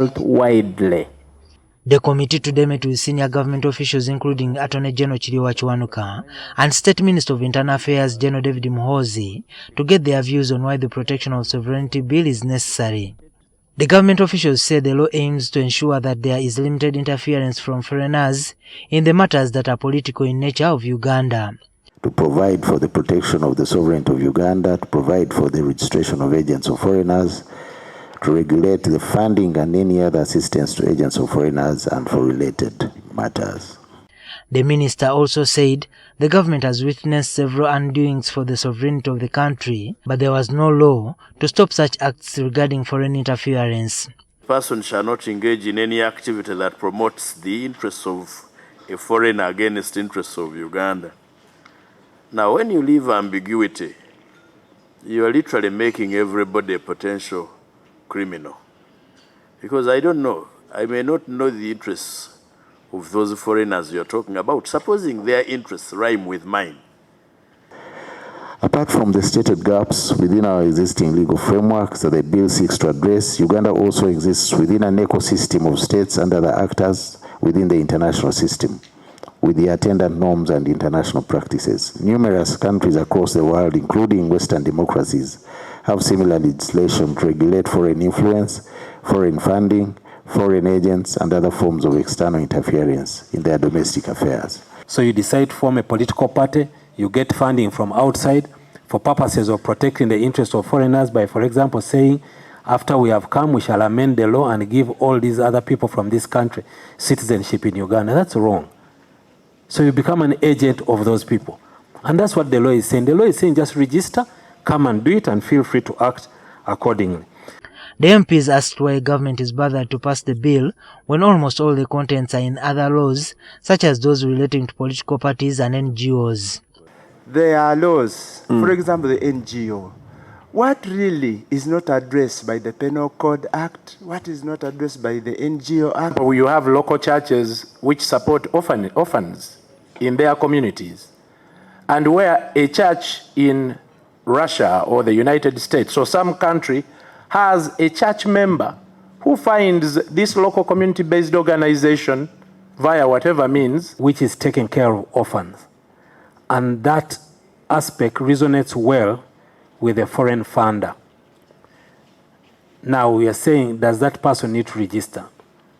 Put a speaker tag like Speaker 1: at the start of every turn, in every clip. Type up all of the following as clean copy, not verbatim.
Speaker 1: widely.
Speaker 2: The committee today met with senior government officials including Attorney General Chiriwa Chiwanuka and State Minister of Internal Affairs General David Muhoozi to get their views on why the Protection of Sovereignty Bill is necessary. The government officials say the law aims to ensure that there is limited interference from foreigners in the matters that are political in nature of Uganda.
Speaker 3: To provide for the protection of the sovereignty of Uganda, to provide for the registration of agents of foreigners, to regulate the funding and any other assistance to agents of foreigners and for related matters.
Speaker 2: The minister also said the government has witnessed several undoings for the sovereignty of the country, but there was no law to stop such acts regarding foreign interference.
Speaker 4: A person shall not engage in any activity that promotes the interests of a foreigner against interests of Uganda. Now, when you leave ambiguity, you are literally making everybody a potential criminal. Because I don't know, I may not know the interests of those foreigners you're talking about, supposing their interests rhyme with mine.
Speaker 3: Apart from the stated gaps within our existing legal frameworks that the bill seeks to address, Uganda also exists within an ecosystem of states and other actors within the international system, with the attendant norms and international practices. Numerous countries across the world, including Western democracies, have similar legislation to regulate foreign influence, foreign funding, foreign agents, and other forms of external interference in their domestic affairs.
Speaker 1: So you decide to form a political party, you get funding from outside for purposes of protecting the interests of foreigners by, for example, saying, after we have come, we shall amend the law and give all these other people from this country citizenship in Uganda. That's wrong. So you become an agent of those people. And that's what the law is saying. The law is saying just register, come and do it, and feel free to act accordingly.
Speaker 2: The MPs asked why government is bothered to pass the bill when almost all the contents are in other laws, such as those relating to political parties and NGOs.
Speaker 5: There are laws, for example, the NGO. What really is not addressed by the Penal Code Act? What is not addressed by the NGO Act?
Speaker 1: You have local churches which support orphans in their communities. And where a church in Russia or the United States or some country has a church member who finds this local community-based organization via whatever means, which is taking care of orphans. And that aspect resonates well with a foreign funder. Now we are saying, does that person need to register?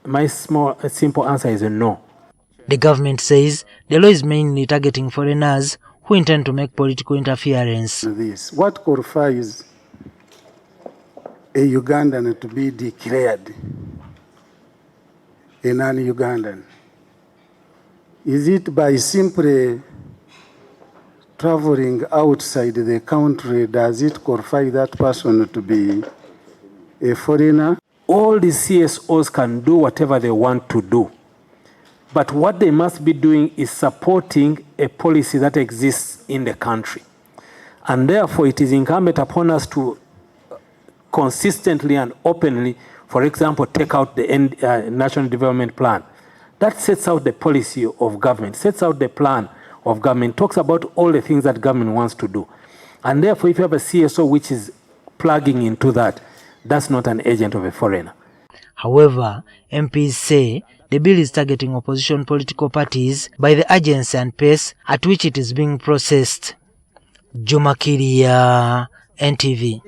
Speaker 1: My simple answer is no.
Speaker 2: The government says the law is mainly targeting foreigners who intend to make political interference.
Speaker 6: What qualifies a Ugandan to be declared a non-Ugandan? Is it by simply traveling outside the country? Does it qualify that person to be a foreigner?
Speaker 1: All the CSOs can do whatever they want to do. But what they must be doing is supporting a policy that exists in the country. And therefore, it is incumbent upon us to consistently and openly, for example, take out the National Development Plan. That sets out the policy of government, sets out the plan of government, talks about all the things that government wants to do. And therefore, if you have a CSO which is plugging into that, that's not an agent of a foreigner.
Speaker 2: However, MPs say the bill is targeting opposition political parties by the urgency and pace at which it is being processed. Juma Kiria, NTV.